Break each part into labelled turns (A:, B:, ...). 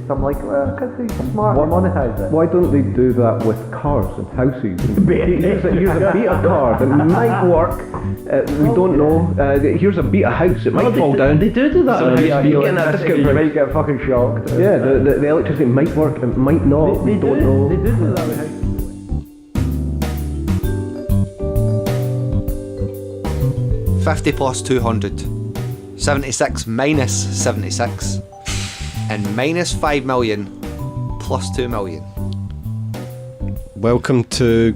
A: So I'm like, well, because they smart, monetize it.
B: Why don't they do that with cars and houses? Use a beta car that might work. We don't know. Here's a beta house. It might fall down.
C: They do that.
B: So
C: on
B: you get that discount
A: You
B: price.
A: might get fucking shocked.
B: Yeah, the electricity might work. It might not. We don't know.
C: They do that with houses.
D: 50 plus 200, 76 minus 76, and minus 5 million plus 2 million.
E: Welcome to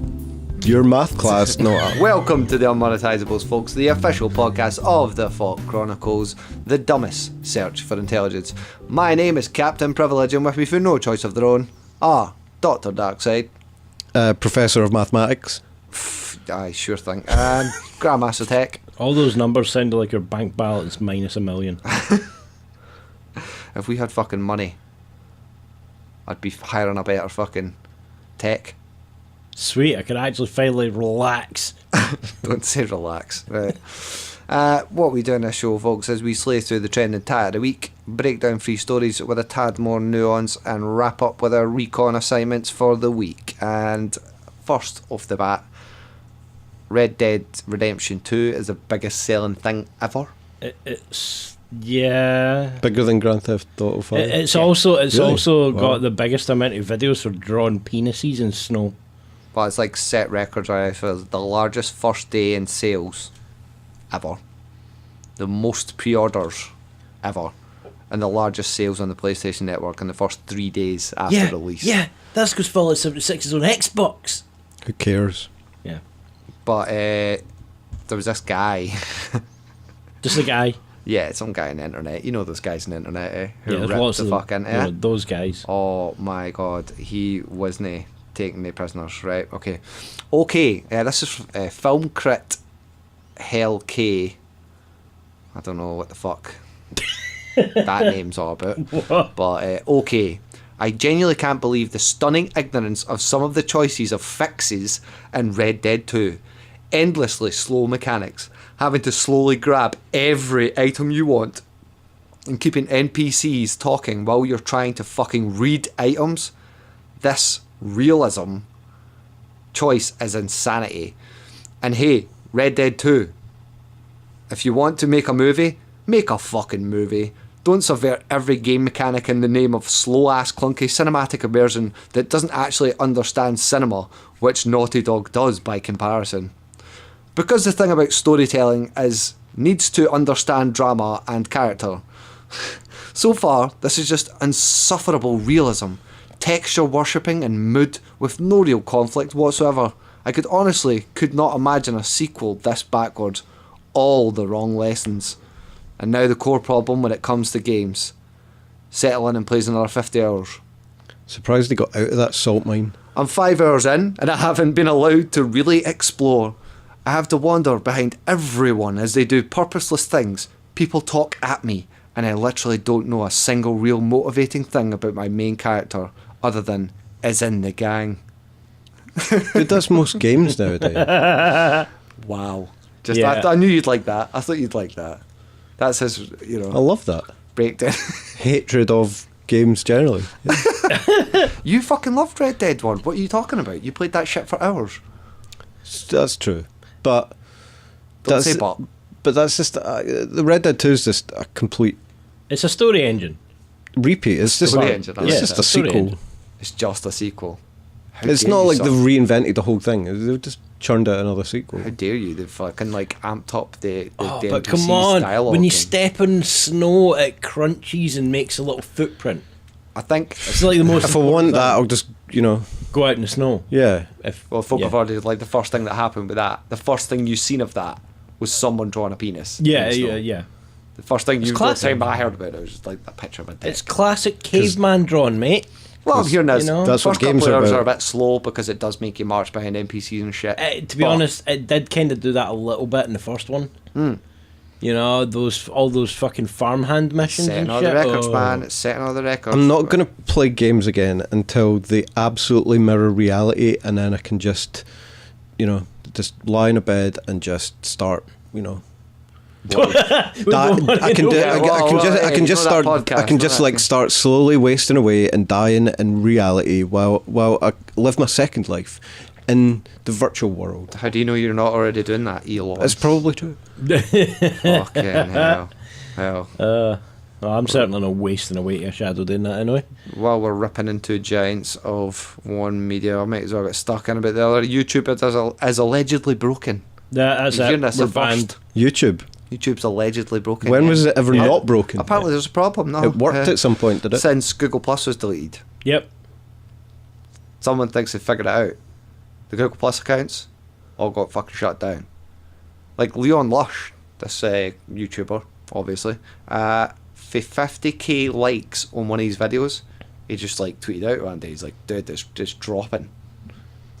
E: your math class, Nota.
D: Welcome to the Unmonetisables, folks, the official podcast of the FAWK Chronicles, the dumbest search for intelligence. My name is Cpt Privilege, and with me, through no choice of their own, are Dr. Darkside.
E: Professor of mathematics.
D: Aye, sure thing. And Grandmaster Tech.
C: All those numbers sounded like your bank balance minus $1 million.
D: If we had fucking money, I'd be hiring a better fucking tech.
C: Sweet, I could actually finally relax.
D: Don't say relax. Right. What we do in this show, folks, is we slay through the trending tat of the week, break down 3 stories with a tad more nuance, and wrap up with our recon assignments for the week. And first off the bat, Red Dead Redemption 2 is the biggest selling thing ever.
C: It's
E: Bigger than Grand Theft Auto 5.
C: It's also
E: Really?
C: got
E: Wow.
C: the biggest amount of videos for drawing penises in snow.
D: But it's like set records right for the largest first day in sales ever, the most pre-orders ever, and the largest sales on the PlayStation Network in the first 3 days after release.
C: Yeah, that's because Fallout 76 is on Xbox.
E: Who cares?
C: Yeah,
D: But there was this guy.
C: just a guy.
D: Yeah, some guy on the internet. You know those guys on the internet, who
C: Yeah, there's
D: ripped
C: lots
D: the
C: of
D: fuck into
C: you know,
D: it.
C: those guys.
D: Oh my god, he wasn't taking the prisoners, right? Okay, this is Film Crit Hell K. I don't know what the fuck that name's all about.
C: What?
D: But okay. I genuinely can't believe the stunning ignorance of some of the choices of fixes in Red Dead 2. Endlessly slow mechanics, having to slowly grab every item you want, and keeping NPCs talking while you're trying to fucking read items. This realism choice is insanity. And hey, Red Dead 2, if you want to make a movie, make a fucking movie. Don't subvert every game mechanic in the name of slow-ass, clunky cinematic immersion that doesn't actually understand cinema, which Naughty Dog does by comparison. Because the thing about storytelling is needs to understand drama and character. So far, this is just insufferable realism, texture worshipping and mood with no real conflict whatsoever. I could not imagine a sequel this backwards. All the wrong lessons. And now the core problem when it comes to games. Settle in and plays another 50 hours.
E: Surprised he got out of that salt mine.
D: I'm 5 hours in and I haven't been allowed to really explore. I have to wander behind everyone as they do purposeless things. People talk at me and I literally don't know a single real motivating thing about my main character other than is in the gang.
E: Who does most games nowadays?
D: Wow. Just
C: Yeah.
D: I knew you'd like that. I thought you'd like that. That's his,
E: I love that.
D: breakdown.
E: Hatred of games generally.
D: You fucking loved Red Dead 1. What are you talking about? You played that shit for hours.
E: That's true. But
D: Don't say but.
E: But that's just the Red Dead 2 is just a complete
C: It's a story engine.
E: repeat. It's just
D: Story engine,
E: it's
D: yeah,
E: just
C: it's
E: a
C: a story
E: sequel.
C: engine.
D: It's just a sequel. How
E: It's
D: dare
E: not
D: you,
E: like
D: son.
E: they've reinvented the whole thing. They've just churned out another sequel.
D: How dare you? They've fucking like amped up the
C: Oh,
D: the
C: but
D: NPC's
C: come on,
D: dialogue.
C: when you
D: and
C: step in snow, it crunches and makes a little footprint.
D: I think,
C: It's like the most.
E: If I
C: important
E: want
C: thing.
E: that, I'll just,
C: Go out in the snow.
E: yeah.
C: If
D: well, folk
C: yeah.
D: have already, like, the first thing that happened with that, the first thing you seen of that was someone drawing a penis. in
C: Yeah,
D: the snow.
C: yeah, yeah.
D: The first thing
C: It's
D: the
C: classic.
D: time I heard about it was just like a picture of a dick.
C: It's classic caveman drawing, mate.
D: well, I'm hearing this.
C: you know,
E: that's what
D: first couple
E: games
D: of
E: are
D: hours
E: about.
D: are a bit slow because it does make you march behind NPCs and shit.
C: To be
D: But
C: honest, it did kind of do that a little bit in the first one. You know, all those fucking farmhand missions
D: setting
C: and
D: all
C: shit.
D: the records,
C: Oh.
D: man. It's setting all the records.
E: I'm not going to play games again until they absolutely mirror reality, and then I can just lie in a bed and just start, I can do. I can just start. I can just like start slowly wasting away and dying in reality while I live my second life in the virtual world.
D: How do you know you're not already doing that, Elon?
E: It's probably true.
D: Fucking hell.
C: Well, I'm certainly not wasting away to a shadow doing that anyway.
D: While we're ripping into giants of one media, I might as well get stuck in about the other. YouTube is allegedly broken.
C: That's
D: You're
C: it.
D: hearing this
C: We're
D: at
C: banned.
D: first.
E: YouTube's
D: allegedly broken.
E: When was it ever not broken?
D: Apparently there's a problem now.
E: It worked at some point, did it?
D: Since Google Plus was deleted.
C: Yep.
D: Someone thinks they figured it out. The Google Plus accounts all got fucking shut down. Like Leon Lush, this YouTuber, obviously, for 50k likes on one of his videos, he just like tweeted out one day, he's like, dude, it's just dropping.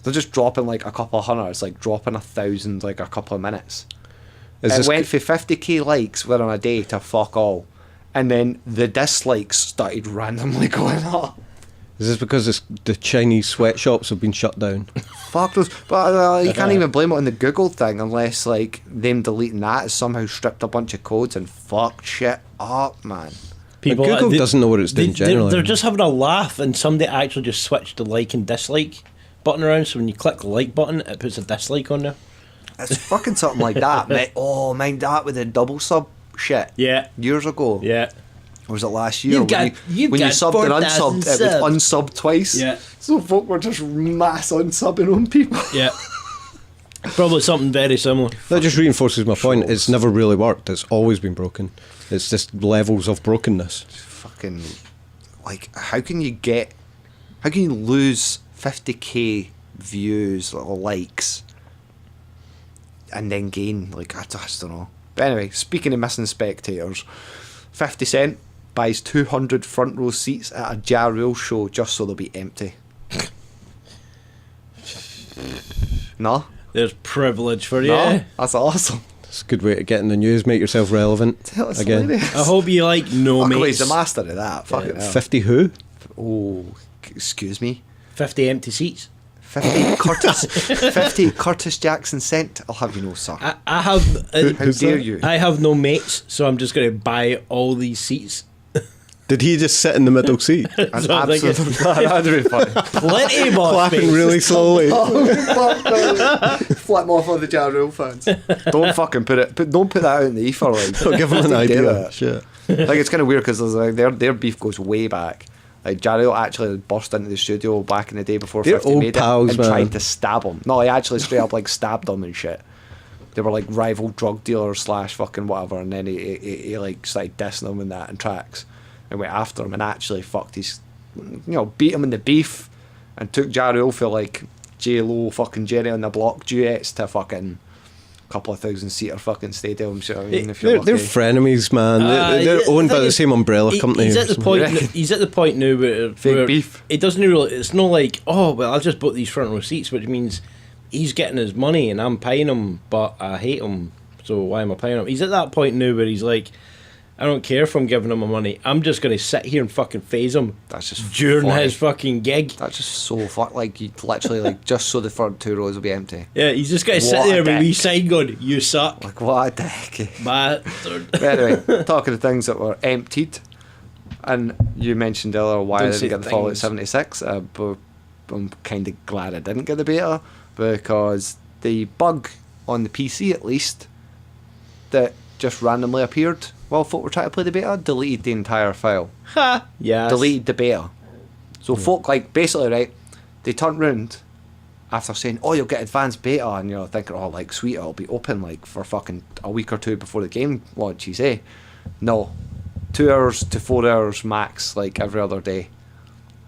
D: They're just dropping like a couple of hundred, it's like dropping 1,000 like a couple of minutes. It went for 50k likes within a day to fuck all. And then the dislikes started randomly going up.
E: Is this because the Chinese sweatshops have been shut down?
D: Fuck those. But you can't even blame it on the Google thing unless like them deleting that has somehow stripped a bunch of codes and fucked shit up, man.
C: People,
E: Google doesn't know what it's doing generally.
C: They're just having a laugh, and somebody actually just switched the like and dislike button around, so when you click the like button, it puts a dislike on there.
D: It's fucking something like that, mate. Oh, mind that with the double sub shit.
C: Yeah.
D: Years ago.
C: Yeah.
D: Or was it last year?
C: You've got
D: when you subbed and unsubbed, it was unsubbed twice.
C: Yeah.
D: So folk were just mass unsubbing on people.
C: Yeah. Probably something very similar.
E: That just reinforces my point. It's never really worked. It's always been broken. It's just levels of brokenness.
D: Fucking, like, how can you lose 50k views or likes and then gain, like, I just don't know. But anyway, speaking of missing spectators, 50 Cent buys 200 front row seats at a Ja Rule show just so they'll be empty. No?
C: There's privilege for you.
D: No? That's awesome.
E: It's a good way to get in the news, make yourself relevant
D: That's
E: again.
D: hilarious.
C: I hope you like no
D: Fuck,
C: mates.
D: he's the master of that. Fucking hell.
E: 50 who?
D: Oh, excuse me.
C: 50 empty seats.
D: 50 Curtis Jackson Cent. I'll have you know, sir.
C: I have.
D: How dare you?
C: I have no mates, so I'm just going to buy all these seats.
E: Did he just sit in the middle seat?
D: That's
C: So I'm thinking-
D: absolutely that'd be funny.
C: Plenty more
E: Clapping
C: space.
E: really slowly.
D: Flip off on the Ja Rule fans. Don't fucking don't put that out in the ether. Like,
E: I'll give him an
D: Don't do
E: idea.
D: that.
E: Shit.
D: Like, it's kind of weird because like their beef goes way back. Like, Ja Rule actually burst into the studio back in the day before
E: They're
D: 50
E: old
D: made
E: pals,
D: it and
E: man.
D: tried to stab him. No, he actually straight up like stabbed him and shit. They were like rival drug dealers / fucking whatever, and then he like started dissing them in that in tracks and went after him and actually fucked his, beat him in the beef and took Ja Rule for like J-Lo fucking Jerry on the Block duets to fucking couple of 1,000-seater fucking stadiums. You know what I mean? If you're
E: They're
D: lucky.
E: frenemies, man. They're
C: the
E: owned by
C: thing
E: the
C: is,
E: same umbrella company.
C: He's
E: or
C: at the
E: something.
C: point. He's at the point now where
D: Fake beef.
C: It doesn't really. It's not like, oh well, I'll just book these front row seats, which means he's getting his money and I'm paying him, but I hate him. So why am I paying him? He's at that point now where he's like, I don't care if I'm giving him my money. I'm just going to sit here and fucking phase him.
D: That's just
C: during
D: funny.
C: his fucking gig.
D: That's just so fuck. Like, you literally like just so the front 2 rows will be empty.
C: Yeah, he's just going to sit
D: What a
C: there with a wee
D: dick.
C: sign going, "You suck,
D: Like, what a dick.
C: bastard."
D: But anyway, talking of things that were emptied, and you mentioned earlier why I
C: Don't
D: didn't
C: say
D: get the Fallout
C: things.
D: 76, but I'm kind of glad I didn't get the beta because the bug on the PC at least that just randomly appeared while folk were trying to play the beta deleted the entire file.
C: Ha! Yeah.
D: Deleted the beta. So folk, like, basically, right, they turned round after saying, oh, you'll get advanced beta, and you're thinking, oh, like, sweet, it'll be open, like, for fucking a week or two before the game launches, eh? No. 2 hours to 4 hours max, like, every other day.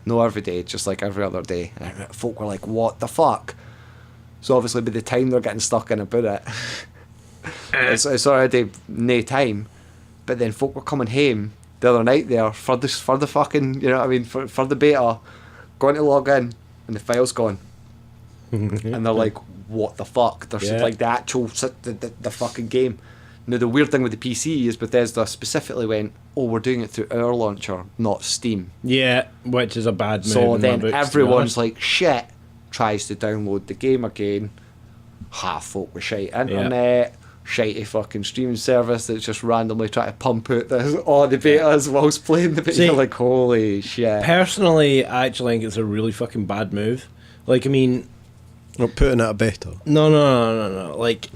D: No every day, just, like, every other day. And folk were like, what the fuck? So, obviously, by the time they're getting stuck in about it, it's already no time. But then folk were coming home the other night there for the fucking, you know what I mean, for the beta, going to log in, and the file's gone. And they're like, what the fuck? There's
C: Yeah.
D: like the actual, the fucking game. Now, the weird thing with the PC is Bethesda specifically went, oh, we're doing it through our launcher, not Steam.
C: Yeah, which is a bad move.
D: So
C: in my
D: then
C: books, to be
D: everyone's
C: honest.
D: like, shit, tries to download the game again. Half folk with shite internet. shitey fucking streaming service that's just randomly trying to pump out all the betas whilst playing the beta.
C: See,
D: You're like, holy shit.
C: Personally, I actually think it's a really fucking bad move. Like, I mean,
E: Not putting it a beta.
C: no. Like,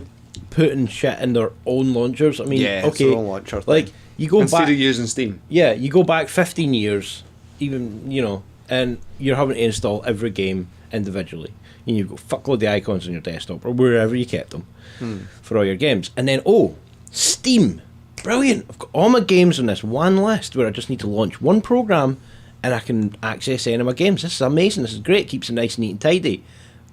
C: putting shit in their own launchers. I mean,
D: Yeah, it's
C: okay,
D: their own launcher thing.
C: like you go
D: Instead
C: back,
D: of using Steam.
C: yeah, you go back 15 years, even, you know, and you're having to install every game individually. And you go fuckload the icons on your desktop or wherever you kept them for all your games. And then, Steam. Brilliant. I've got all my games on this one list where I just need to launch one program and I can access any of my games. This is amazing. This is great. Keeps it nice, neat and tidy.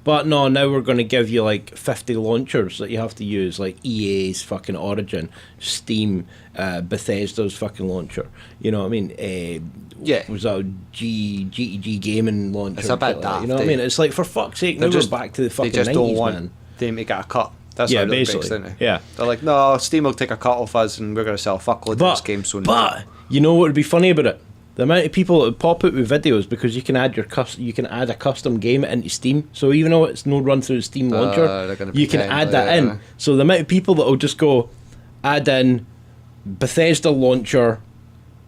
C: But no, now we're going to give you like 50 launchers that you have to use, like EA's fucking Origin, Steam, Bethesda's fucking launcher. You know what I mean?
D: Yeah.
C: Was that GTG gaming launcher?
D: It's a bit daft,
C: you know what I mean? It's like, for fuck's sake, now we're back to the fucking
D: They just
C: 90s,
D: don't want
C: man.
D: them to get a cut. That's
C: Yeah,
D: how it breaks,
C: basically.
D: isn't it?
C: Yeah.
D: They're like, no, Steam will take a cut off us and we're going to sell a fuckload of this game soon.
C: But you know what would be funny about it? The amount of people that would pop out with videos, because you can add you can add a custom game into Steam. So even though it's no run through the Steam launcher,
D: they're gonna
C: you can
D: pretend,
C: add that in. So the amount of people that will just go add in Bethesda launcher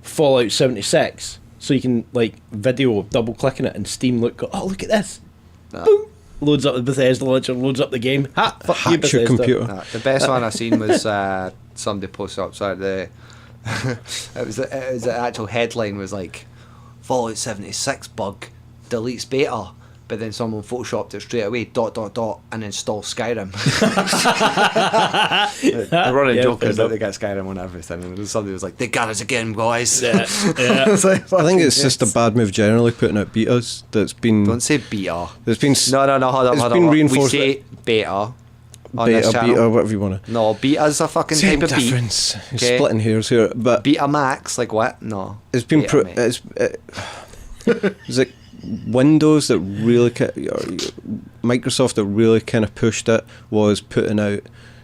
C: Fallout 76, so you can like video double clicking it and Steam look at this. Boom. Loads up the Bethesda launcher, loads up the game. Ha! Fuck you,
E: Hacks your
C: Bethesda.
E: computer.
D: The best one I seen was somebody posted up. Sorry, it was the actual headline was like Fallout 76 bug deletes beta, but then someone photoshopped it straight away. ... and install Skyrim. The running joke is that they get Skyrim on everything, and somebody was like, "They got us again, boys."
C: Yeah.
D: It's like,
E: I think it's
D: fucking
E: just a
D: yes.
E: bad move generally putting out betas. That's been
D: Don't say beta.
E: There's been
D: No, hold
E: it's
D: on.
E: been
D: We
E: reinforced
D: say beta. On this channel.
E: beta, whatever you want to.
D: No, beta's a fucking
E: Same
D: type of beat.
E: difference. You're
D: Okay.
E: splitting hairs here, but
D: Beta Max, like what? No.
E: it's been
D: Beta, mate.
E: it's like Windows that really Microsoft that really kind of pushed it was putting out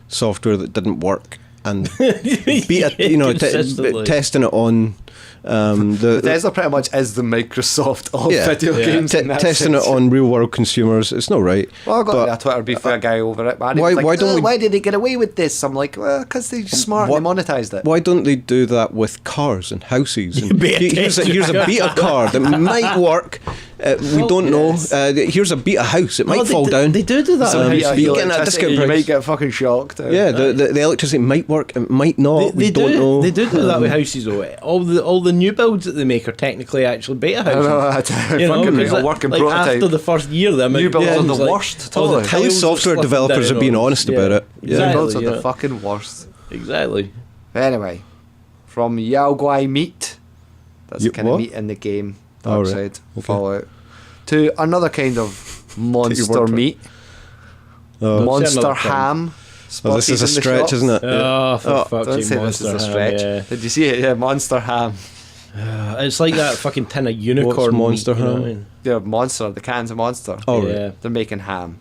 E: software that didn't work and beta,
C: Consistently.
E: testing it on the
D: Bethesda pretty much is the Microsoft of video games. in that
E: testing it
D: sense.
E: on real world consumers. It's not right.
D: Well, I got
E: but
D: a Twitter beef with a guy over it, man. He
E: why-
D: was like,
E: why don't we-
D: why did they get away with this? I'm like, well, because they smart and they monetized it.
E: Why don't they do that with cars and houses? And
C: Beta
E: here's a
C: test.
E: beta car that might work. We don't know. Here's a beta house. It might fall down.
C: They do that.
D: Some
C: with
D: beta
C: houses.
E: you get a
D: electricity,
E: discount
D: you
E: price.
D: might get fucking shocked.
E: Yeah, the electricity might work. It might not.
C: They
E: we don't know.
C: They do that with houses though. All the new builds that they make are technically actually beta houses. You know,
D: fucking
C: because
D: a working
C: like
D: prototype.
C: after the first year, the
D: New builds
C: amount
D: are
C: of
D: the
C: like,
D: worst,
C: all the
D: totally.
E: At least
C: tiles
E: software
C: slipping
E: developers
C: down
E: are being
C: on-
E: honest about it. Yeah.
D: New
C: Exactly,
D: builds are
C: you
D: the
C: know.
D: fucking worst.
C: Exactly.
D: Anyway, from Yao Guai meat, that's the kind
E: what?
D: of meat in the game,
E: Oh, right.
D: Darkside,
E: Okay.
D: Fallout, to another kind of monster
E: word for it.
D: meat,
E: Oh.
D: monster
C: another kind.
D: ham.
E: Oh, this is a
D: spotted in the
E: stretch,
D: shops.
E: isn't it?
C: Oh, for
E: Oh,
C: fuck's
D: Don't
C: sake,
D: say this is
C: Monster
D: a
C: Ham,
D: stretch.
C: yeah.
D: Did you see it? Yeah, monster ham.
C: It's like that fucking tin of unicorn
E: Monster
C: meat, you know
E: Ham?
C: what I mean?
D: Yeah, monster. The cans of monster.
E: Oh,
C: Yeah.
E: right.
D: They're making ham.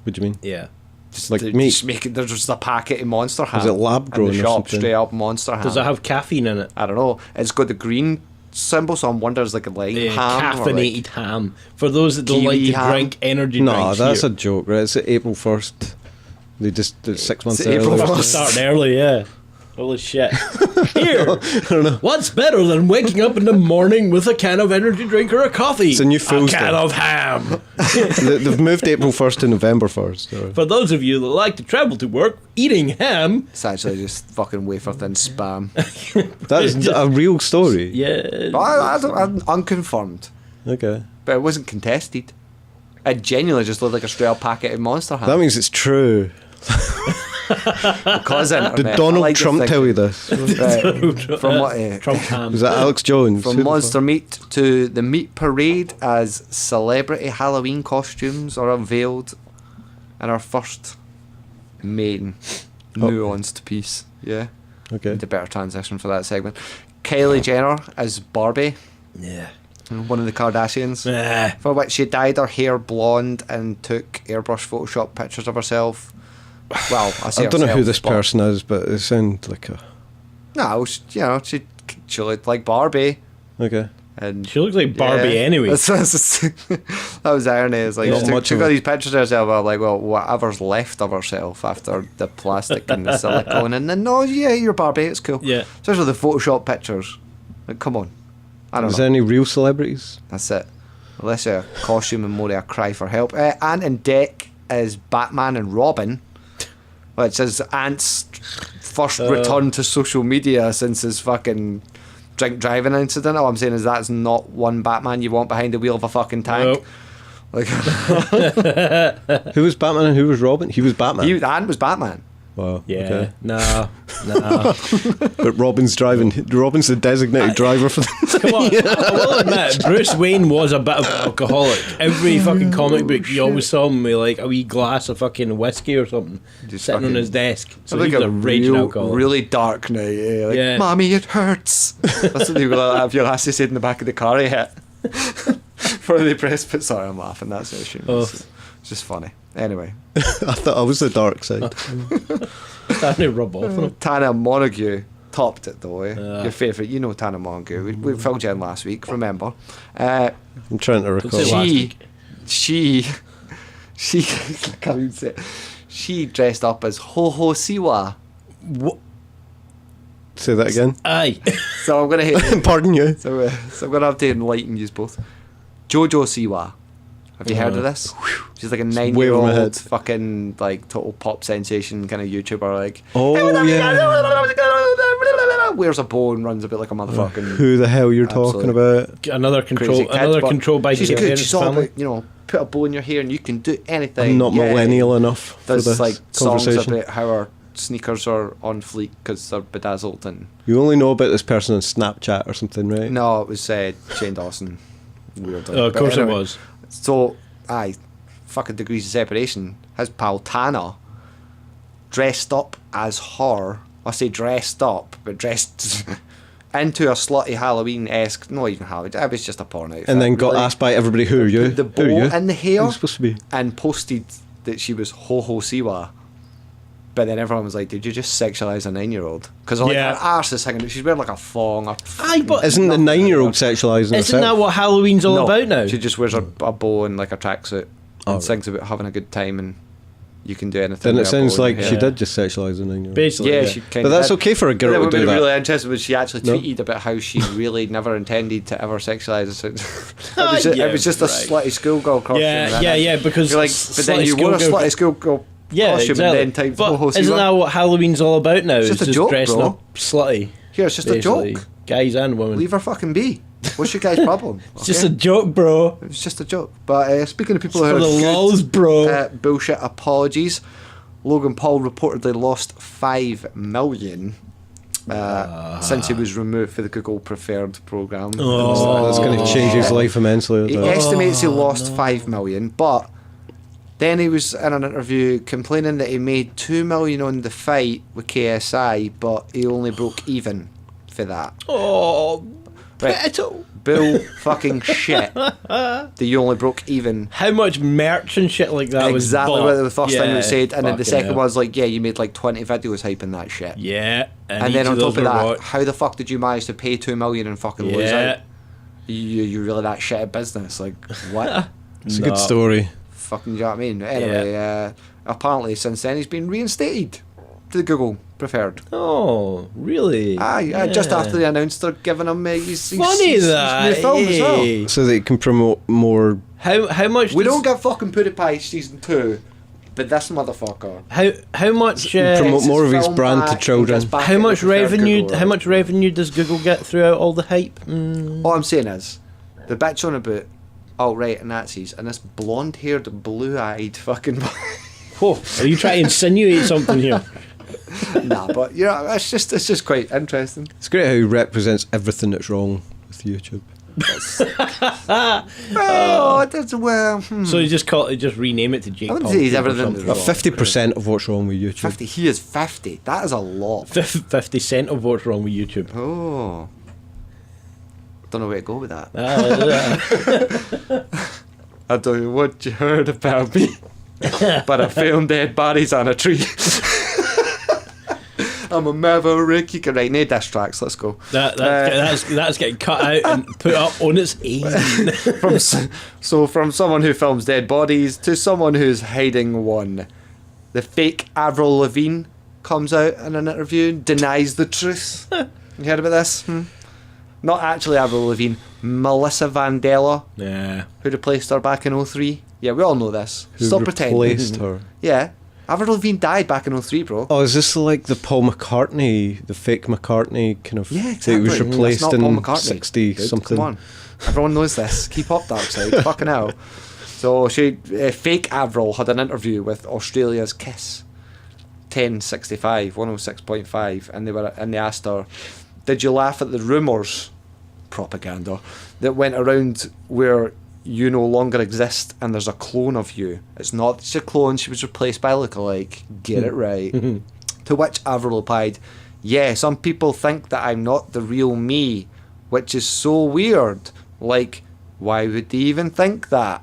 E: What do you mean?
C: Yeah.
D: Just,
E: Like
D: they're
E: meat?
D: Just making. There's just a packet of monster ham.
E: Is it lab
D: in
E: grown
D: the
E: or
D: shop?
E: something?
D: Straight up monster ham.
C: Does it have caffeine in it?
D: I don't know. It's got the green symbol, so I'm wondering, is like a light ham or
C: Caffeinated ham. For those that don't like
D: Kiwi
C: to
D: ham?
C: drink energy
E: No,
C: drinks.
E: that's
C: here.
E: a joke, right? It's April 1st. They just did 6 months
D: April
E: earlier.
D: 1st.
C: Starting early, yeah. Holy shit. Here, what's better than waking up in the morning with a can of energy drink or a coffee?
E: It's a new Fool's
C: can
E: Day.
C: of ham.
E: They've moved April 1st to November 1st. So.
C: For those of you that like to travel to work, eating ham,
D: It's actually just fucking wafer thin spam.
E: That's a real story.
C: yeah.
D: I'm unconfirmed,
E: Okay.
D: but it wasn't contested. It genuinely just looked like a straight up packet of monster ham.
E: That means it's true.
D: Because
E: Did
D: internet, I
E: Donald
D: like to
E: Trump
D: think-
E: tell you this?
D: Right, from what?
C: Trump ham.
E: Was that Alex Jones?
D: From monster meat to the meat parade as celebrity Halloween costumes are unveiled in our first main nuanced piece. Yeah,
E: Okay.
D: the better transition for that segment. Kylie Jenner as Barbie,
C: Yeah.
D: one of the Kardashians,
C: Nah.
D: for which she dyed her hair blonde and took airbrush Photoshop pictures of herself. Well, I say
E: I don't know who
D: herself,
E: this
D: but-
E: person is, but it sounds like a.
D: No, she looked like Barbie.
E: Okay.
D: And
C: She looks like Barbie anyway.
D: That was irony. It's like
E: Not
D: she
E: much
D: took
E: of
D: all
E: it.
D: these pictures of herself. I'm like, well, whatever's left of herself after the plastic and the silicone, and then no, yeah, you're Barbie. It's cool.
C: Yeah.
D: Especially the Photoshop pictures. Like, come on. I don't
E: Was
D: know.
E: there any real celebrities?
D: That's it. Less a costume and more a cry for help. Ant and Dec is Batman and Robin, which is Ant's first return to social media since his fucking drink driving incident. All I'm saying is that's not one Batman you want behind the wheel of a fucking tank.
C: Nope.
D: Like,
E: Who was Batman and who was Robin? He was Batman.
D: Ant was Batman.
E: Wow.
C: Yeah.
E: Okay.
C: Nah.
E: But Robin's driving. Robin's the designated driver for them.
C: Come on. I will admit, Bruce Wayne was a bit of an alcoholic. Every fucking comic book, you always saw him with like a wee glass of fucking whiskey or something
D: Just
C: sitting on
D: fucking-
C: his desk. So
D: Like
C: he was a raging alcoholic.
D: really dark night. Yeah, like,
C: Yeah.
D: Mommy, it hurts. That's what they will have your lassie said in the back of the car he hit. Before they press, but sorry, I'm laughing. That's the issue.
C: Oh.
D: It's just funny. Anyway,
E: I thought I was the dark side.
C: Starting to rub off on him.
D: Tana Mongue topped it though.
C: Yeah.
D: Your favourite, you know Tana Mongue. We filled you in last week. Remember?
E: I'm trying to recall.
C: say last week.
D: She I can't even say it. She dressed up as Ho Ho Siwa.
E: Say that again.
C: Aye.
D: So I'm gonna hit.
E: Pardon you.
D: So I'm gonna have to enlighten you both. Jojo Siwa. Have you heard of this? She's like a
E: way over my
D: 9-year-old
E: head.
D: fucking like total pop sensation kind of YouTuber. Like,
E: Oh yeah.
D: wears a bow and runs a bit like a motherfucking.
E: Who the hell you're talking
D: Absolute.
E: about?
C: Another
D: crazy kid,
C: another
D: but
C: control by
D: she's
C: your
D: good.
C: parents'
D: She's all
C: family.
D: about, you know, put a bow in your hair and you can do anything.
E: I'm not
D: Yeah.
E: millennial enough for
D: There's
E: this
D: like songs
E: conversation.
D: about how her sneakers are on fleek because they're bedazzled and.
E: You only know about this person on Snapchat or something, right?
D: No, it was Shane Dawson. Weird.
C: Oh, of
D: But
C: course
D: anyway,
C: it was.
D: So, aye, fucking degrees of separation. His pal Tana dressed up as her. I say dressed up, but dressed into a slutty Halloween-esque. Not even Halloween. It was just a porn outfit.
E: And then got
D: really.
E: asked by everybody, who are you?
D: Put the
E: Who are
D: bow
E: you?
D: in the hair.
E: Who's supposed to be?
D: And posted that she was Ho Ho Siwa. But then everyone was like, "Did you just sexualise a 9-year-old?" Because like
C: Yeah.
D: her arse is hanging. She's wearing like a thong.
C: Aye, but
E: Isn't the 9-year-old sexualising
C: isn't that
E: herself?
C: what Halloween's all about now?
D: She just wears a bow and like a tracksuit and
E: Oh, right.
D: sings about having a good time and you can do anything.
E: Then it
D: with a bow
E: sounds
D: in
E: like
D: your
E: she
D: hair.
E: did just sexualise a 9-year-old.
C: Basically,
D: Yeah,
C: yeah.
D: she kind
E: But that's okay for a girl to
D: would
E: do
D: be
E: that.
D: really interesting when she actually
E: No?
D: tweeted about how she really never intended to ever sexualise us. It
C: Ah,
D: was just,
C: yeah,
D: it was just a
C: right.
D: slutty schoolgirl costume.
C: Yeah, because
D: You're like, but then you wore a
C: schoolgirl-
D: slutty schoolgirl
C: Yeah,
D: costume
C: exactly.
D: and then typed
C: But
D: Ho Ho
C: isn't
D: Siwa.
C: that what Halloween's all about now?
D: It's just a
C: just
D: joke,
C: dressing
D: bro.
C: up slutty.
D: Here, it's just
C: basically.
D: a joke.
C: Guys and women.
D: Leave her fucking be. What's your guy's problem?
C: It's just a joke, bro.
D: It's just a joke. But speaking of people
C: For
D: who are
C: the
D: good,
C: lols, bro.
D: bullshit apologies. Logan Paul reportedly lost 5 million since he was removed for the Google Preferred program.
E: That's going to change his life immensely.
D: He
E: isn't it?
D: estimates he lost 5 million, but then he was in an interview complaining that he made 2 million on the fight with KSI, but he only broke even for that.
C: Oh,
D: Right.
C: Beto.
D: Bull fucking shit. That you only broke even.
C: How much merch and shit like that was
D: Exactly
C: bought?
D: what the first time
C: Yeah,
D: it said, and then the
C: fucking
D: second
C: hell.
D: was like, yeah, you made like 20 videos hyping that shit.
C: Yeah,
D: And then
C: each
D: on top
C: those
D: of
C: were
D: that,
C: watched.
D: how the fuck did you manage to pay 2 million and fucking lose
C: Yeah.
D: out? You really that shit at business? Like what?
E: It's a
C: No.
E: good story.
D: Fucking, you know what I mean? Anyway, apparently since then he's been reinstated to the Google Preferred.
C: Oh, really?
D: Aye, just
C: Yeah.
D: after they announced they're giving him his
C: Funny that.
D: new film as well.
C: eh?
E: So that he can promote more.
C: How much?
D: We
C: does-
D: don't get fucking PewDiePie season 2, but this motherfucker.
C: How much?
E: Promote
D: Takes
E: more of his
D: film
E: brand to
D: back,
E: children.
D: gets back
C: How
D: into
C: much
D: Preferred
C: revenue?
D: Google.
C: How much revenue does Google get throughout all the hype?
D: All I'm saying is, the bitch on about alt-right and Nazis, and this blonde-haired, blue-eyed fucking.
C: Oh, are you trying to insinuate something here?
D: Nah, but you know, it's just quite interesting.
E: It's great how he represents everything that's wrong with YouTube.
D: Oh, that's well.
C: So you just rename it to Jake
D: I wouldn't
C: Paul.
D: say he's
C: or
D: everything
C: something.
D: that's wrong.
E: 50% of what's wrong with YouTube.
D: 50. He is 50. That is a lot.
C: 50% of what's wrong with YouTube.
D: Oh. Don't know where to go with that. I don't know what you heard about me, but I found dead bodies on a tree. I'm a maverick. You can write no diss tracks. Let's go.
C: That's getting cut out and put up on its own.
D: From someone who films dead bodies to someone who's hiding one. The fake Avril Lavigne comes out in an interview and denies the truth. You heard about this? Not actually Avril Lavigne, Melissa Vandella, who replaced her back in 03. Yeah, we all know this. Stop pretending.
E: Replaced her.
D: Yeah. Avril Lavigne died back in 03, bro.
E: Oh, is this like the Paul McCartney, the fake McCartney kind of...
D: Yeah,
E: That
D: exactly.
E: he was replaced
D: That's not
E: in
D: Paul McCartney,
E: 60-something.
D: Come on. Everyone knows this. Keep up, Darkside. Fucking hell. So fake Avril had an interview with Australia's Kiss 1065, 106.5, and they asked her, did you laugh at the rumours, propaganda, that went around where you no longer exist and there's a clone of you? It's not just a clone, she was replaced by a lookalike. Get it right. To which Avril replied, yeah, some people think that I'm not the real me, which is so weird. Like, why would they even think that?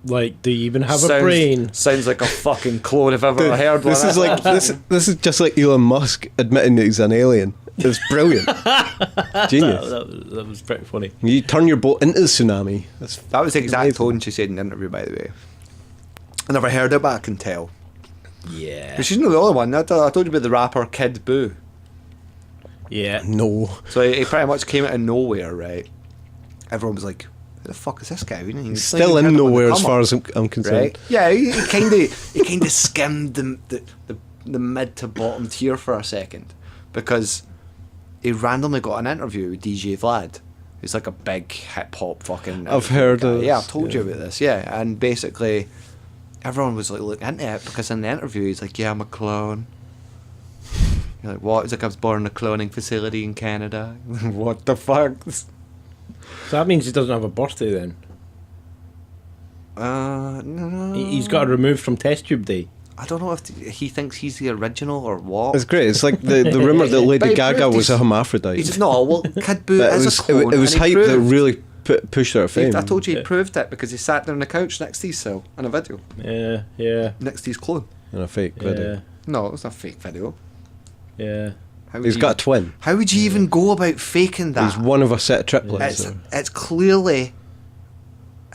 C: Like, do you even have a brain?
D: Sounds like a fucking clone if I've ever heard one.
E: This is like this is just like Elon Musk admitting that he's an alien. It's brilliant. Genius.
C: That was pretty funny.
E: You turn your boat into the tsunami.
D: That was the exact
E: amazing.
D: tone she said in the interview, by the way. I never heard it, but I can tell.
C: Yeah.
D: But she's not the only one. I told you about the rapper Kid Boo.
C: Yeah.
E: No.
D: So he pretty much came out of nowhere, right? Everyone was like, who the fuck is this guy? We didn't even-
E: Still
D: heard
E: in
D: him on the
E: nowhere as
D: come
E: far
D: up,
E: as I'm concerned.
D: right? Yeah, he kind of skimmed the mid to bottom tier for a second, because he randomly got an interview with DJ Vlad, who's like a big hip hop fucking.
E: I've heard
D: guy.
E: of
D: Yeah,
E: this,
D: I've told you about this. Yeah, and basically, everyone was like looking into it because in the interview he's like, "Yeah, I'm a clone." You're like, "What?" He's like, "I was born in a cloning facility in Canada." What the fuck?
C: So that means he doesn't have a birthday then.
D: No.
C: He's got removed from test tube day.
D: I don't know if he thinks he's the original or what.
E: It's great. It's like the rumour that
D: But
E: Lady
D: he
E: Gaga
D: proved
E: was a
D: he's-
E: hermaphrodite.
D: He's, no, well, Kid Boo
E: But
D: is a clone.
E: it was
D: and he
E: hype that
D: proved-
E: really pushed her to fame.
D: I told you he proved it because he sat there on the couch next to his cell in a video.
C: Yeah.
D: Next to his clone.
E: In a fake video.
D: No, it was a fake video.
C: Yeah.
D: How would
E: He's
D: you-
E: got a twin.
D: How would you even go about faking that?
E: He's one of a set of triplets.
D: It's clearly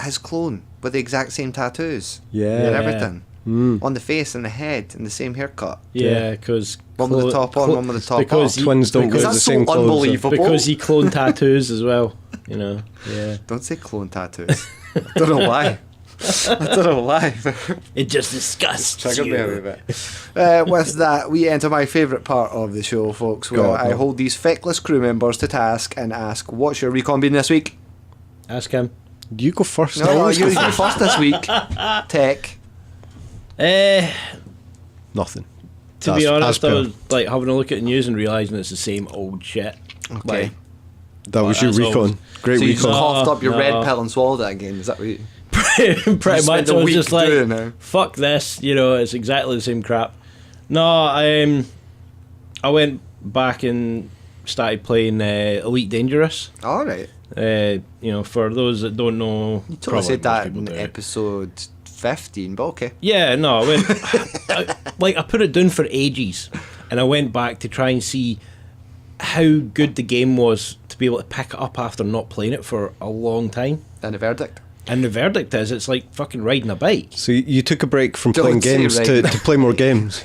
D: his clone with the exact same tattoos
E: Yeah.
D: and
C: Yeah.
D: everything
E: Mm.
D: on the face and the head and the same haircut.
C: Yeah, because
D: One with the top on, one with the top
C: because
D: off.
E: Twins don't
D: Because
E: wear the
D: that's so
E: same clothes.
D: unbelievable.
C: because he cloned tattoos as well. You know. Yeah.
D: Don't say clone tattoos. I don't know why. I don't know why.
C: It just disgusts
D: Triggered
C: you.
D: me a wee bit. With that, we enter my favourite part of the show, folks, where
E: Go on,
D: I
E: go.
D: hold these feckless crew members to task and ask, what's your recon been this week?
C: Ask him.
E: You go first.
D: No, you first this week. Tech.
E: Nothing.
C: To
E: That's
C: be honest,
E: as
C: I
E: per.
C: was like having a look at the news and realising it's the same old shit.
D: Okay.
C: Like,
E: That was
C: Well,
E: your
C: that's
E: recon.
C: always-
E: Great
D: So you just
E: recon.
D: coughed up your
C: No.
D: red pill and swallowed it again. Is that what you...
C: pretty
D: spent
C: much,
D: a
C: I was
D: week
C: just like,
D: doing it.
C: fuck this, you know, it's exactly the same crap. No, I went back and started playing Elite Dangerous.
D: Alright.
C: You know, for those that don't know,
D: You totally
C: probably
D: said that
C: most people
D: in
C: do.
D: episode 15, but okay.
C: Yeah, no, I went, I put it down for ages, and I went back to try and see how good the game was to be able to pick it up after not playing it for a long time.
D: And the verdict.
C: And the verdict is, it's like fucking riding a bike.
E: So you took a break from
D: Don't
E: playing
D: say
E: games
D: right.
E: to play more games.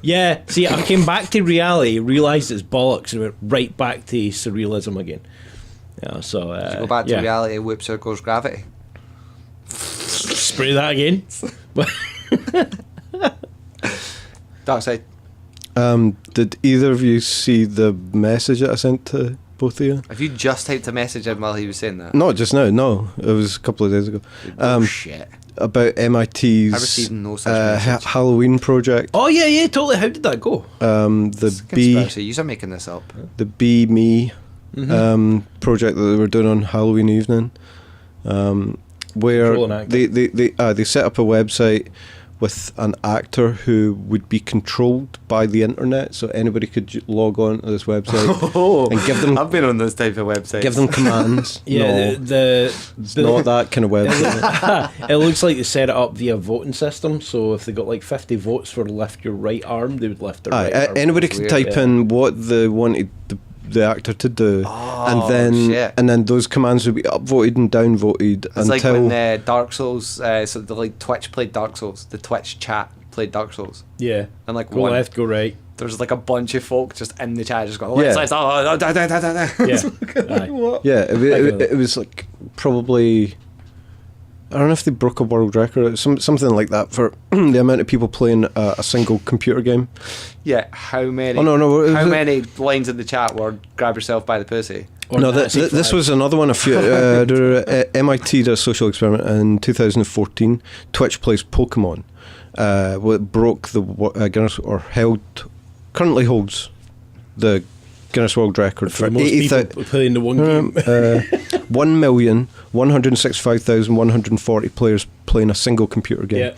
C: Yeah, see, I came back to reality, realised it's bollocks, and went right back to surrealism again. Yeah, so
D: To go back to reality, whoops, there goes gravity.
C: Spray that again.
D: Darkside.
E: Did either of you see the message that I sent to both of you?
D: Have you just typed a message in while he was saying that?
E: Not just now, no. It was a couple of days ago.
D: Shit.
E: About MIT's
D: I received no such message.
E: Halloween project.
C: Oh yeah, totally. How did that go?
E: The B
D: Conspiracy. You're making this up.
E: the Be Me project that they were doing on Halloween evening, where
C: Control and
E: they set up a website with an actor who would be controlled by the internet, so anybody could log on to this website and give them.
D: I've been on those type of websites.
E: Give them commands.
C: Yeah,
E: No, it's not that kind of website.
C: it looks like they set it up via voting system. So if they got like 50 votes for lift your right arm, they would lift their right arm.
E: Anybody could type in what they wanted the actor to do, and then those commands would be upvoted and downvoted
D: It's
E: until.
D: like when Dark Souls, so the like Twitch played Dark Souls, the Twitch chat played Dark Souls,
C: Yeah.
D: and like
C: Go left, go right.
D: there's like a bunch of folk just in the chat just going,
E: Yeah.
D: left,
C: Yeah. Aye.
E: Yeah, it was like probably. I don't know if they broke a world record, something like that, for the amount of people playing a single computer game.
D: Yeah, how many?
E: Oh, no, it
D: How
E: was-
D: many lines in the chat were "grab yourself by the pussy"?
C: Or
E: No,
C: Nazi
E: this
C: flag.
E: was another one. A few MIT did a social experiment in 2014. Twitch plays Pokemon. What broke the Guinness, or currently holds the Guinness World Record
C: for most people playing the one game.
E: 1,165,140 players playing a single computer game.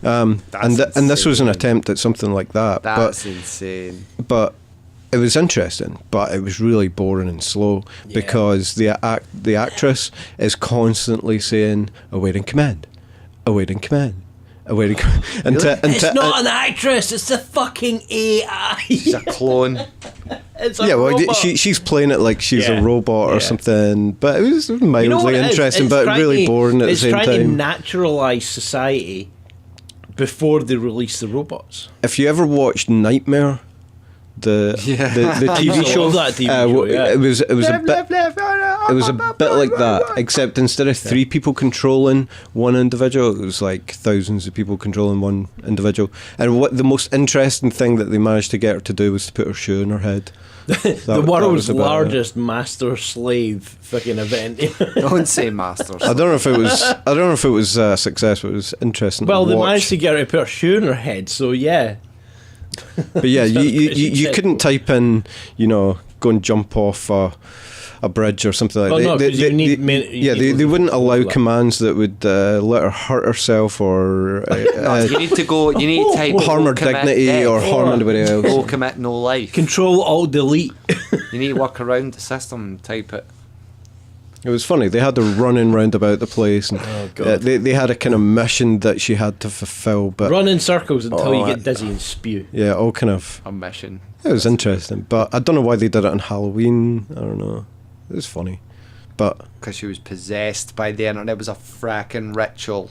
C: Yeah.
E: And this was an attempt at something like that.
D: That's insane.
E: But it was interesting, but it was really boring and slow because the actress is constantly saying awaiting command, awaiting command, awaiting command.
C: It's not an actress, it's a fucking AI.
D: She's a clone.
C: It's a
E: yeah, well,
C: robot.
E: she's playing it like she's
C: Yeah.
E: a robot or
C: Yeah.
E: something, but it was mildly
C: You know what it is?
E: interesting,
C: It's
E: but
C: trying
E: really
C: to-
E: boring at the same
C: It's trying to
E: time.
C: naturalise society before they release the robots.
E: If you ever watched Nightmare, the TV
C: I
E: show,
C: love that TV show, yeah.
E: it was a bit. It was a bit like that, except instead of 3 people controlling one individual, it was like thousands of people controlling one individual. And what the most interesting thing that they managed to get her to do was to put her shoe in her head.
C: The world's largest master-slave fucking event.
D: Don't say masters.
E: I don't know if it was. I don't know if it was a success, but it was interesting.
C: Well,
E: to
C: they
E: watch.
C: managed to get her to put her shoe in her head, so yeah.
E: But yeah, you
C: Shit.
E: couldn't type in, go and jump off a bridge or something like
C: Well,
E: that.
C: no, 'cause you need
E: They wouldn't allow
C: that.
E: commands that would let her hurt herself or
D: You need to go. You need to type
E: harm her
D: "Oh, commit
E: dignity
D: death,"
E: or harm anybody else.
D: "Oh, commit no life."
C: Control, Alt, Delete.
D: You need to work around the system. Type it.
E: It was funny. They had her running round about the place, and
C: God.
E: they had a kind of mission that she had to fulfil. But
C: Run in circles until you
E: Oh,
C: get dizzy and spew.
E: yeah, all kind of.
D: A mission.
E: It was interesting, but I don't know why they did it on Halloween. I don't know. It was funny, but
D: Because she was possessed by the internet. It was a fracking ritual.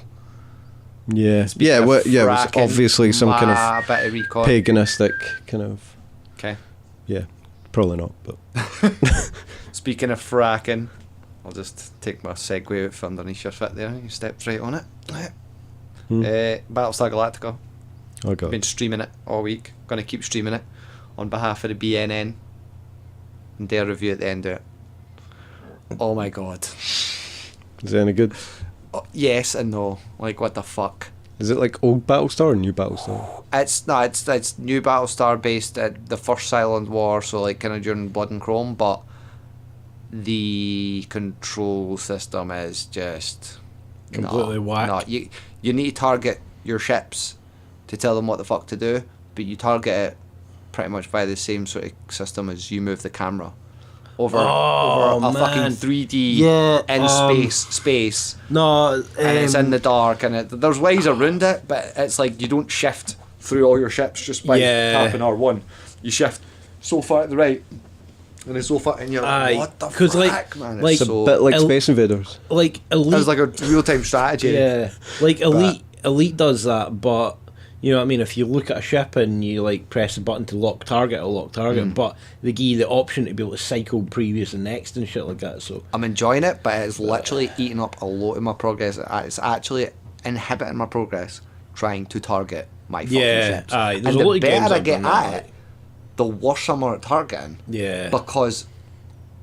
E: yeah,
D: A
E: it was
D: fracking
E: obviously some kind of
D: bit of recon.
E: paganistic kind of.
D: Okay.
E: Yeah, probably not, but
D: Speaking of fracking, I'll just take my segue out from underneath your foot there. You stepped right on it. Battlestar Galactica.
E: oh god,
D: Been streaming it all week. Going to keep streaming it on behalf of the BNN. And their review at the end of it. Oh my god.
E: is it any good?
D: Oh, yes and no. Like, what the fuck?
E: Is it like old Battlestar or new Battlestar?
D: It's new Battlestar based at the first Silent War, so like kind of during Blood and Chrome, but the control system is just
C: Completely whack.
D: No, you need to target your ships to tell them what the fuck to do, but you target it pretty much by the same sort of system as you move the camera over a
C: man.
D: fucking 3D
C: Yeah,
D: in space.
C: No,
D: And it's in the dark, and there's ways around it, but it's like you don't shift through all your ships just by tapping R1. You shift so far to the right, and it's so far, and you're
C: Aye,
D: like, what the
C: 'cause,
D: fuck,
C: like-
D: man?
C: like-
E: It's a
D: so,
E: bit like
C: El-
E: Space Invaders.
C: like
D: it
C: Elite.
D: was like a real-time strategy.
C: Yeah, like Elite does that, but you know what I mean. If you look at a ship and you like press a button to lock target, it'll lock target. But they give you the option to be able to cycle previous and next and shit like that. So
D: I'm enjoying it, but it's literally eating up a lot of my progress. It's actually inhibiting my progress trying to target my fucking
C: Yeah,
D: ships.
C: aye, there's
D: and
C: a lot
D: the
C: of games
D: better I
C: I've
D: get
C: done that,
D: at it, the worse I'm at targeting.
C: yeah,
D: Because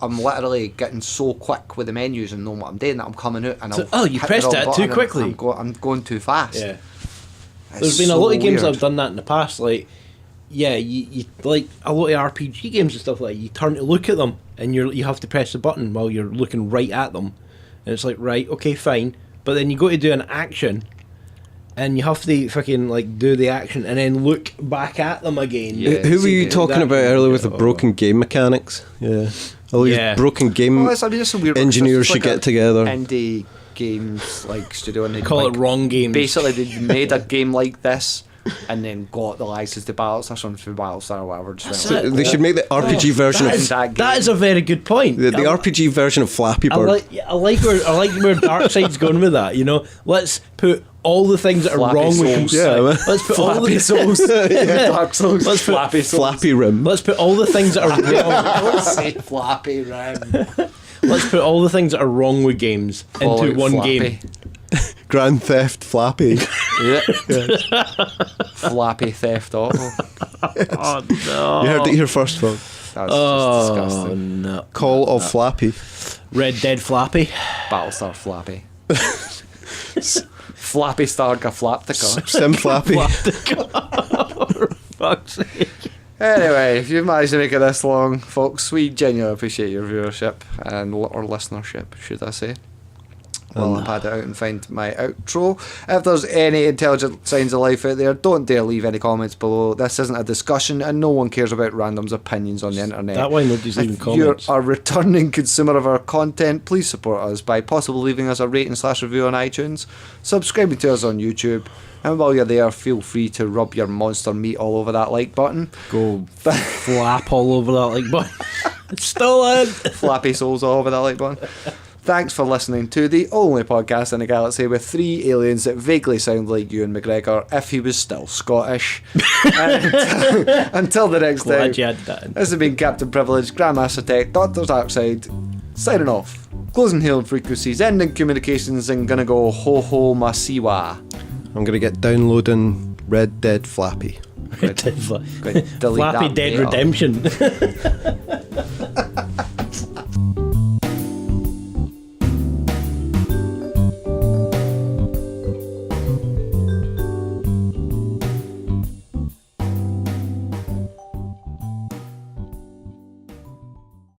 D: I'm literally getting so quick with the menus and knowing what I'm doing that I'm coming out and
C: So-
D: I'll
C: oh, you
D: hit the
C: pressed
D: wrong
C: that
D: button
C: too
D: and
C: quickly.
D: I'm going too fast.
C: yeah.
D: It's
C: There's been a
D: so
C: lot of games
D: weird.
C: I've done that in the past. Like, yeah, you like a lot of RPG games and stuff like that. You turn to look at them and you have to press the button while you're looking right at them, and it's like right, okay, fine. But then you go to do an action, and you have to fucking like do the action and then look back at them again.
D: Yeah.
E: Who were you
D: see,
E: talking
C: that-
E: about earlier with the broken game mechanics? Yeah. All these
C: Yeah.
E: broken game
D: Well, it's just a weird
E: engineers
D: it's
E: should
D: like
E: get
D: a
E: together.
D: Indie games like studio, and they
C: Call
D: like,
C: it wrong games.
D: Basically, they made a game like this, and then got the license to Battlestar, something for Battlestar or whatever. Just went,
C: it.
E: They should make the RPG version
C: that
E: of
C: is,
D: that
C: that
D: game.
C: is a very good point.
E: the RPG version of Flappy
C: I
E: Bird.
C: like where Darkside's going with that. You know, let's put all the things that are
D: Flappy
C: wrong with
D: Souls.
E: Yeah, man.
C: let's put all
D: Flappy
C: the
D: Souls. Dark Souls.
C: Let's put
D: Flappy Souls.
E: Flappy Rim.
C: let's put all the things that are wrong.
D: Don't say Flappy Rim.
C: Let's put all the things that are wrong with games
D: Call
C: into
D: it
C: one
D: Flappy.
C: game.
E: Grand Theft Flappy.
D: Yeah. Flappy Theft Auto.
C: Oh no!
E: You heard it here first, folks.
D: That's just disgusting.
C: Oh no!
E: Call of Flappy.
C: Red Dead Flappy.
D: Battlestar Flappy. Flappy Starga Flaptica.
E: Sim Flappy.
C: Fuck's sake.
D: Anyway, if you've managed to make it this long, folks, we genuinely appreciate your viewership and or listenership, should I say. Well, I'll pad it out and find my outro. If there's any intelligent signs of life out there, don't dare leave any comments below. This isn't a discussion, and no one cares about random's opinions on the internet.
C: That why nobody's leaving
D: If
C: comments.
D: you're a returning consumer of our content, please support us by possibly leaving us a rating/review on iTunes, subscribing to us on YouTube, and while you're there, feel free to rub your monster meat all over that like button.
C: Go flap all over that like button. It's still in.
D: Flappy souls all over that like button. Thanks for listening to the only podcast in the galaxy with 3 aliens that vaguely sound like Ewan McGregor if he was still Scottish. Until the next time,
C: Glad you had that in.
D: this has been Captain Privilege, Grandmaster Tech, Dr. Darkside, signing off. Closing hailing frequencies, ending communications, and gonna go ho ho masiwa.
E: I'm going to get downloading Red Dead Flappy.
D: Delete
C: Flappy
D: that
C: Dead
D: later.
C: Redemption.